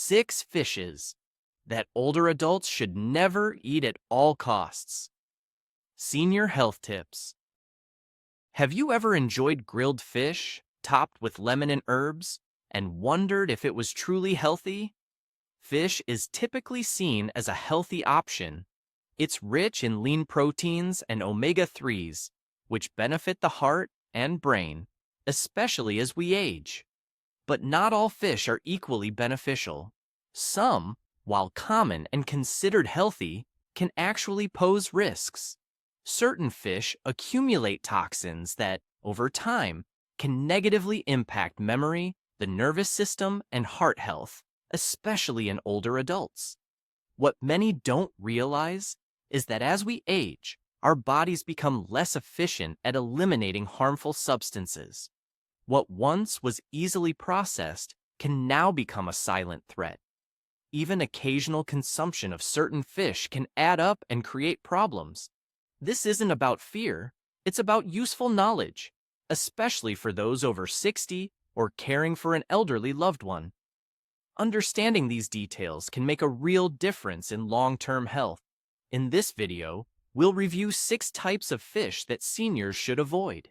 6 fishes that older adults should never eat at all costs. Senior health tips. Have you ever enjoyed grilled fish, topped with lemon and herbs, and wondered if it was truly healthy? Fish is typically seen as a healthy option. It's rich in lean proteins and omega-3s, which benefit the heart and brain, especially as we age. But not all fish are equally beneficial. Some, while common and considered healthy, can actually pose risks. Certain fish accumulate toxins that, over time, can negatively impact memory, the nervous system, and heart health, especially in older adults. What many don't realize is that as we age, our bodies become less efficient at eliminating harmful substances. What once was easily processed can now become a silent threat. Even occasional consumption of certain fish can add up and create problems. This isn't about fear, it's about useful knowledge, especially for those over 60 or caring for an elderly loved one. Understanding these details can make a real difference in long-term health. In this video, we'll review 6 types of fish that seniors should avoid.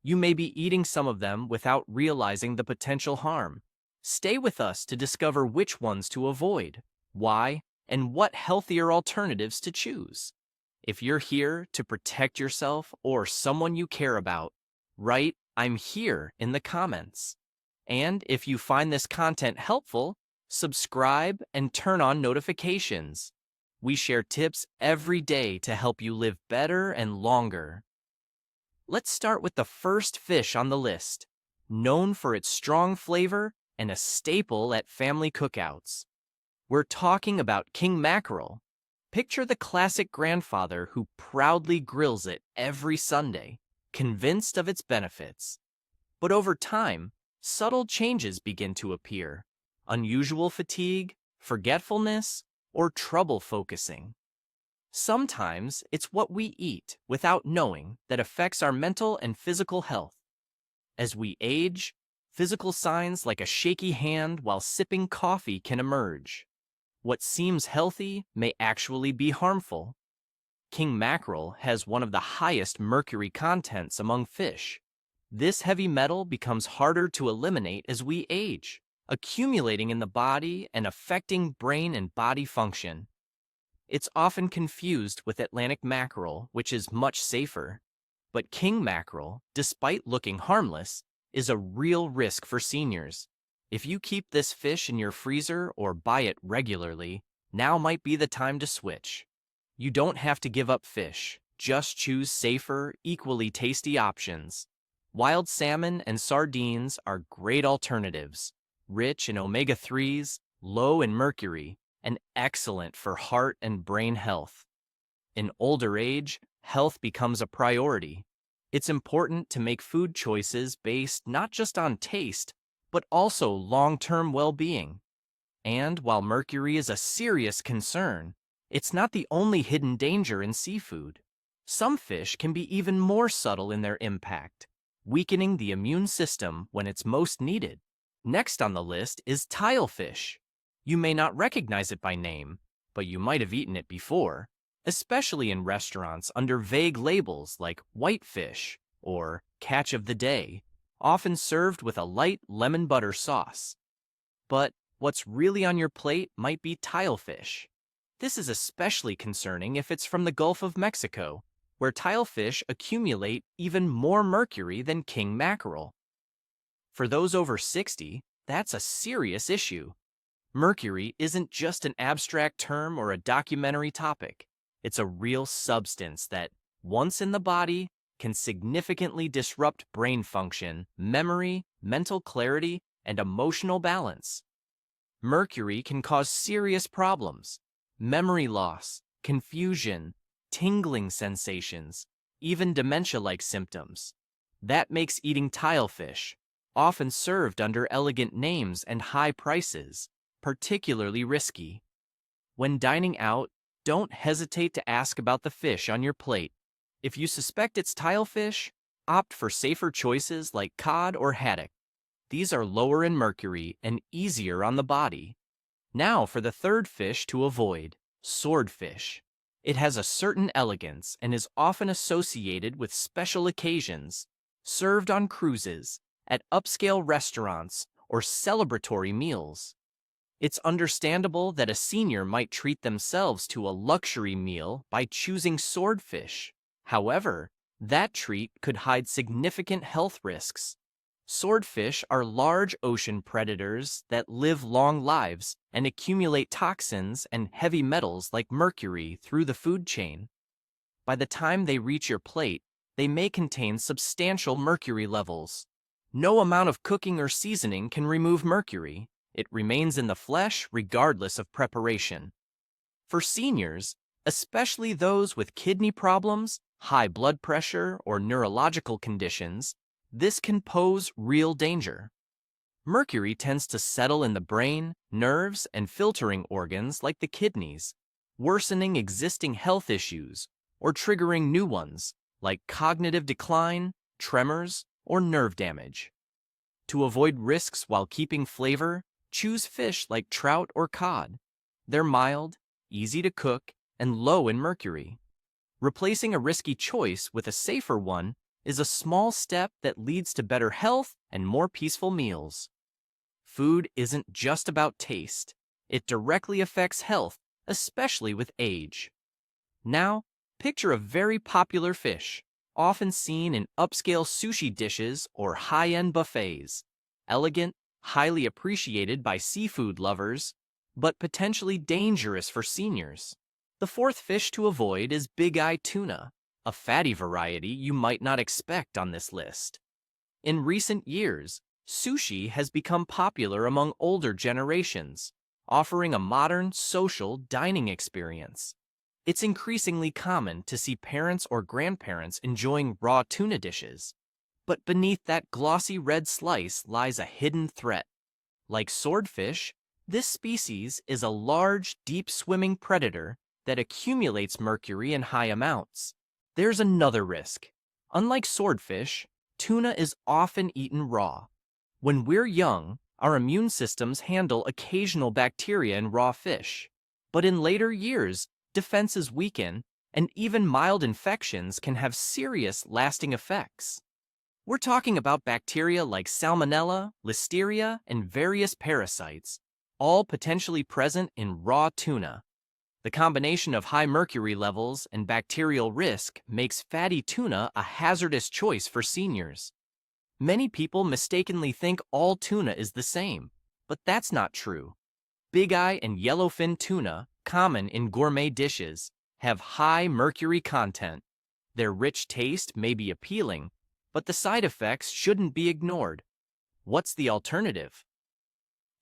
You may be eating some of them without realizing the potential harm. Stay with us to discover which ones to avoid, why, and what healthier alternatives to choose. If you're here to protect yourself or someone you care about, write "I'm here" in the comments. And if you find this content helpful, subscribe and turn on notifications. We share tips every day to help you live better and longer. Let's start with the first fish on the list, known for its strong flavor and a staple at family cookouts. We're talking about king mackerel. Picture the classic grandfather who proudly grills it every Sunday, convinced of its benefits. But over time, subtle changes begin to appear: unusual fatigue, forgetfulness, or trouble focusing. Sometimes it's what we eat without knowing that affects our mental and physical health. As we age, physical signs like a shaky hand while sipping coffee can emerge. What seems healthy may actually be harmful. King mackerel has one of the highest mercury contents among fish. This heavy metal becomes harder to eliminate as we age, accumulating in the body and affecting brain and body function. It's often confused with Atlantic mackerel, which is much safer. But king mackerel, despite looking harmless, is a real risk for seniors. If you keep this fish in your freezer or buy it regularly, now might be the time to switch. You don't have to give up fish, just choose safer, equally tasty options. Wild salmon and sardines are great alternatives, rich in omega-3s, low in mercury, and excellent for heart and brain health. In older age, health becomes a priority. It's important to make food choices based not just on taste, but also long-term well-being. And while mercury is a serious concern, it's not the only hidden danger in seafood. Some fish can be even more subtle in their impact, weakening the immune system when it's most needed. Next on the list is tilefish. You may not recognize it by name, but you might have eaten it before, especially in restaurants under vague labels like whitefish or catch of the day, often served with a light lemon butter sauce. But what's really on your plate might be tilefish. This is especially concerning if it's from the Gulf of Mexico, where tilefish accumulate even more mercury than king mackerel. For those over 60, that's a serious issue. Mercury isn't just an abstract term or a documentary topic. It's a real substance that, once in the body, can significantly disrupt brain function, memory, mental clarity, and emotional balance. Mercury can cause serious problems: memory loss, confusion, tingling sensations, even dementia-like symptoms. That makes eating tilefish, often served under elegant names and high prices, particularly risky. When dining out, don't hesitate to ask about the fish on your plate. If you suspect it's tilefish, opt for safer choices like cod or haddock. These are lower in mercury and easier on the body. Now for the third fish to avoid, swordfish. It has a certain elegance and is often associated with special occasions, served on cruises, at upscale restaurants, or celebratory meals. It's understandable that a senior might treat themselves to a luxury meal by choosing swordfish. However, that treat could hide significant health risks. Swordfish are large ocean predators that live long lives and accumulate toxins and heavy metals like mercury through the food chain. By the time they reach your plate, they may contain substantial mercury levels. No amount of cooking or seasoning can remove mercury. It remains in the flesh regardless of preparation. For seniors, especially those with kidney problems, high blood pressure, or neurological conditions, this can pose real danger. Mercury tends to settle in the brain, nerves, and filtering organs like the kidneys, worsening existing health issues or triggering new ones like cognitive decline, tremors, or nerve damage. To avoid risks while keeping flavor, choose fish like trout or cod. They're mild, easy to cook, and low in mercury. Replacing a risky choice with a safer one is a small step that leads to better health and more peaceful meals. Food isn't just about taste. It directly affects health, especially with age. Now, picture a very popular fish, often seen in upscale sushi dishes or high-end buffets. Elegant, highly appreciated by seafood lovers, but potentially dangerous for seniors. The fourth fish to avoid is big-eye tuna, a fatty variety you might not expect on this list. In recent years, sushi has become popular among older generations, offering a modern, social dining experience. It's increasingly common to see parents or grandparents enjoying raw tuna dishes. But beneath that glossy red slice lies a hidden threat. Like swordfish, this species is a large, deep-swimming predator that accumulates mercury in high amounts. There's another risk. Unlike swordfish, tuna is often eaten raw. When we're young, our immune systems handle occasional bacteria in raw fish. But in later years, defenses weaken, and even mild infections can have serious, lasting effects. We're talking about bacteria like Salmonella, Listeria, and various parasites, all potentially present in raw tuna. The combination of high mercury levels and bacterial risk makes fatty tuna a hazardous choice for seniors. Many people mistakenly think all tuna is the same, but that's not true. Big-eye and yellowfin tuna, common in gourmet dishes, have high mercury content. Their rich taste may be appealing, but the side effects shouldn't be ignored. What's the alternative?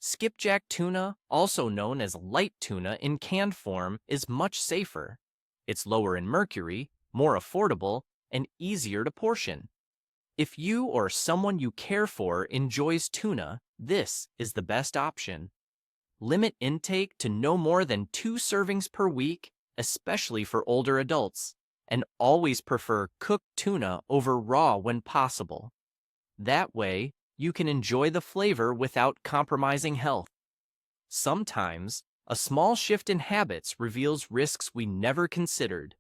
Skipjack tuna, also known as light tuna in canned form, is much safer. It's lower in mercury, more affordable, and easier to portion. If you or someone you care for enjoys tuna, this is the best option. Limit intake to no more than 2 servings per week, especially for older adults, and always prefer cooked tuna over raw when possible. That way, you can enjoy the flavor without compromising health. Sometimes, a small shift in habits reveals risks we never considered.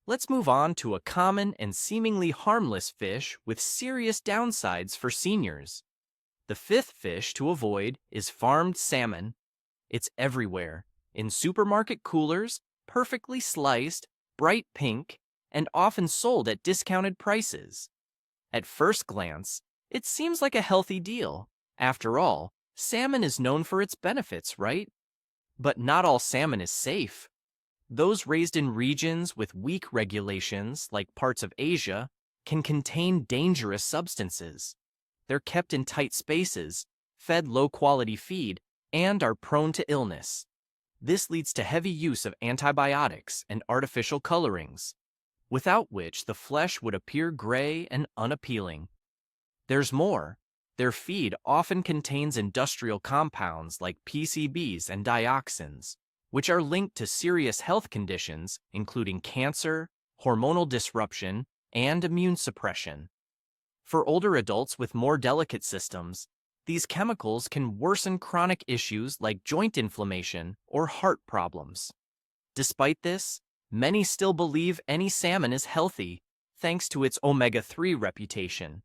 Let's move on to a common and seemingly harmless fish with serious downsides for seniors. The fifth fish to avoid is farmed salmon. It's everywhere, in supermarket coolers, perfectly sliced, bright pink, and often sold at discounted prices. At first glance, it seems like a healthy deal. After all, salmon is known for its benefits, right? But not all salmon is safe. Those raised in regions with weak regulations, like parts of Asia, can contain dangerous substances. They're kept in tight spaces, fed low-quality feed, and are prone to illness. This leads to heavy use of antibiotics and artificial colorings, without which the flesh would appear gray and unappealing. There's more. Their feed often contains industrial compounds like PCBs and dioxins, which are linked to serious health conditions including cancer, hormonal disruption, and immune suppression. For older adults with more delicate systems, These chemicals can worsen chronic issues like joint inflammation or heart problems. Despite this, many still believe any salmon is healthy thanks to its omega-3 reputation.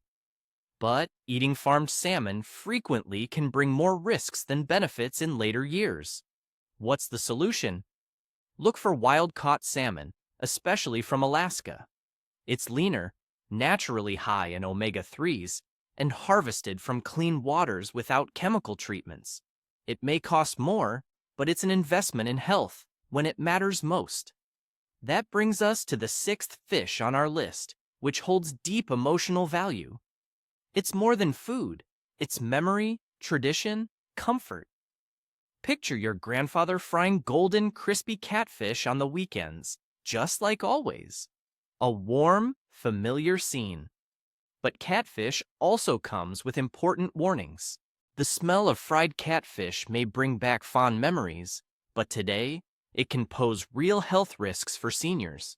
But eating farmed salmon frequently can bring more risks than benefits in later years. What's the solution? Look for wild-caught salmon, especially from Alaska. It's leaner, naturally high in omega-3s, and harvested from clean waters without chemical treatments. It may cost more, but it's an investment in health when it matters most. That brings us to the sixth fish on our list, which holds deep emotional value. It's more than food. It's memory, tradition, comfort. Picture your grandfather frying golden, crispy catfish on the weekends, just like always. A warm, familiar scene. But catfish also comes with important warnings. The smell of fried catfish may bring back fond memories, but today, it can pose real health risks for seniors.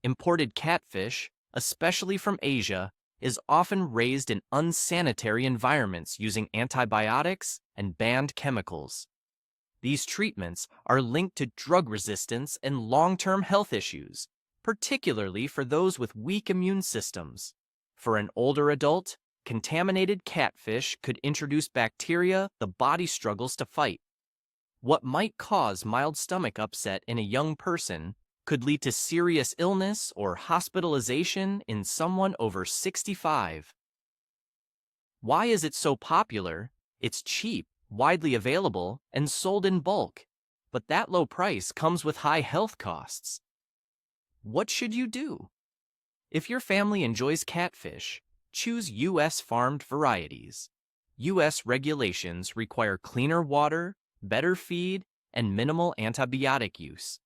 Imported catfish, especially from Asia, is often raised in unsanitary environments using antibiotics and banned chemicals. These treatments are linked to drug resistance and long-term health issues, particularly for those with weak immune systems. For an older adult, contaminated catfish could introduce bacteria the body struggles to fight. What might cause mild stomach upset in a young person could lead to serious illness or hospitalization in someone over 65. Why is it so popular? It's cheap, widely available, and sold in bulk. But that low price comes with high health costs. What should you do? If your family enjoys catfish, choose U.S. farmed varieties. U.S. regulations require cleaner water, better feed, and minimal antibiotic use.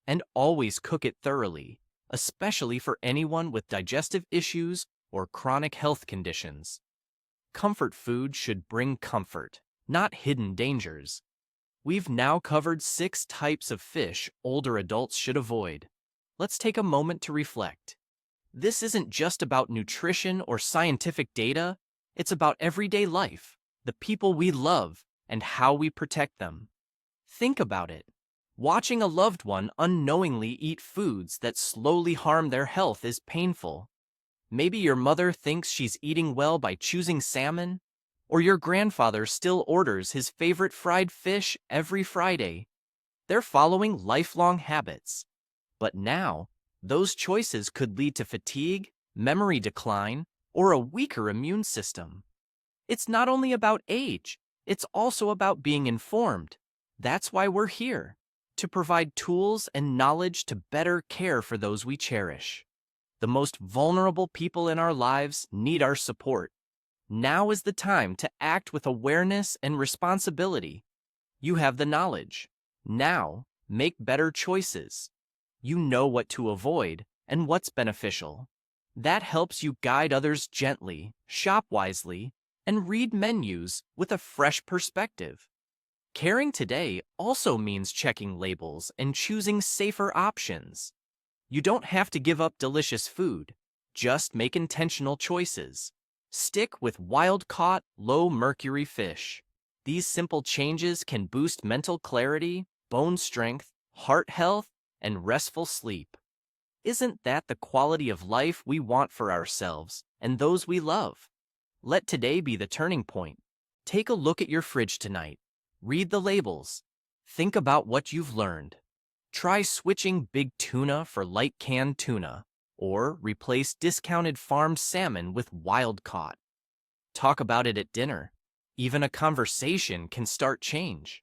And always cook it thoroughly, especially for anyone with digestive issues or chronic health conditions. Comfort food should bring comfort, not hidden dangers. We've now covered 6 types of fish older adults should avoid. Let's take a moment to reflect. This isn't just about nutrition or scientific data, it's about everyday life, the people we love, and how we protect them. Think about it. Watching a loved one unknowingly eat foods that slowly harm their health is painful. Maybe your mother thinks she's eating well by choosing salmon, or your grandfather still orders his favorite fried fish every Friday. They're following lifelong habits. But now, those choices could lead to fatigue, memory decline, or a weaker immune system. It's not only about age, it's also about being informed. That's why we're here, to provide tools and knowledge to better care for those we cherish. The most vulnerable people in our lives need our support. Now is the time to act with awareness and responsibility. You have the knowledge. Now, make better choices. You know what to avoid and what's beneficial. That helps you guide others gently, shop wisely, and read menus with a fresh perspective. Caring today also means checking labels and choosing safer options. You don't have to give up delicious food. Just make intentional choices. Stick with wild-caught, low-mercury fish. These simple changes can boost mental clarity, bone strength, heart health, and restful sleep. Isn't that the quality of life we want for ourselves and those we love? Let today be the turning point. Take a look at your fridge tonight. Read the labels. Think about what you've learned. Try switching big tuna for light canned tuna, or replace discounted farmed salmon with wild-caught. Talk about it at dinner. Even a conversation can start change.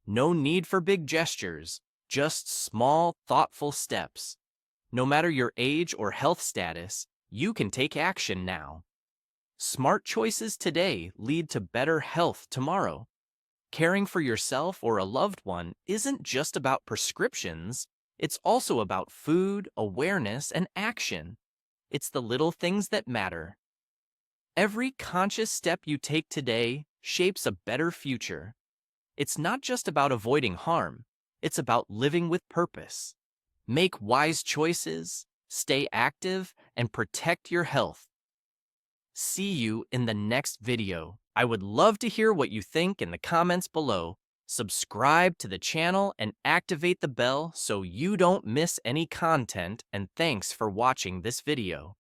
No need for big gestures, just small, thoughtful steps. No matter your age or health status, you can take action now. Smart choices today lead to better health tomorrow. Caring for yourself or a loved one isn't just about prescriptions, it's also about food, awareness, and action. It's the little things that matter. Every conscious step you take today shapes a better future. It's not just about avoiding harm, it's about living with purpose. Make wise choices, stay active, and protect your health. See you in the next video. I would love to hear what you think in the comments below. Subscribe to the channel and activate the bell so you don't miss any content, and thanks for watching this video.